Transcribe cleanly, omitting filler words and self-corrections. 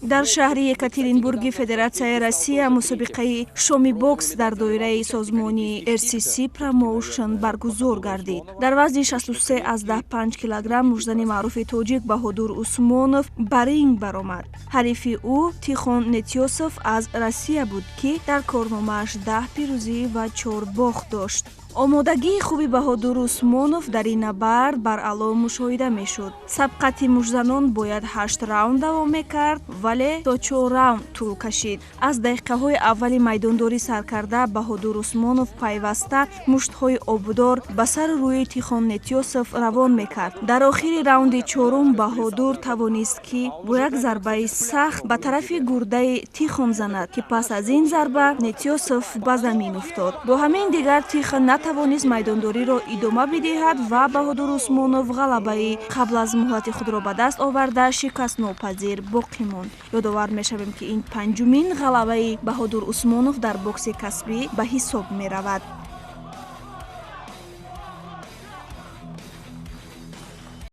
дар шаҳри екатеринбурги федератсияи россия мусобиқаи шоми бокс дар доираи созмони RCC Promotion баргузор гардид. дар вазни 63.5 килограмм мужзани маъруфи тоҷик Баҳодур Усмонов ба ринг баромад. ҳарифи ӯ Тихон Нетёсов аз Россия буд, ки дар корномааш 10 пирӯзӣ ва 4 бохт дошт. омодагии хуби Баҳодур Усмонов дар ин набард бар аъло мушоҳида мешуд. Сабқати мужзанон бояд 8 раунд давом мекард, вале то 4 раунд тӯл кашид. аз дақиқаҳои аввали майдондорӣ саркарда Баҳодур Усмонов пайваста муштҳои обдор ба сару рӯи Тихон Нетёсов равон мекард. дар охири раунди 4 Баҳодур тавонист, ки бо як зарбаи сахт ба тарафи гурдаи Тихон занад, ки пас аз ин зарба Нетёсов ба замин уфтод. бо ҳамин дигар Тихон натавонист майдондориро идома бидиҳад ва Баҳодур Усмонов ғалабаи қабл аз муҳлати худро ба даст оварда шикастнопазир боқӣ монд. ёдовар мешавем, ки ин панҷумин ғалабаи Баҳодур Усмонов дар бокси касбӣ ба ҳисоб меравад.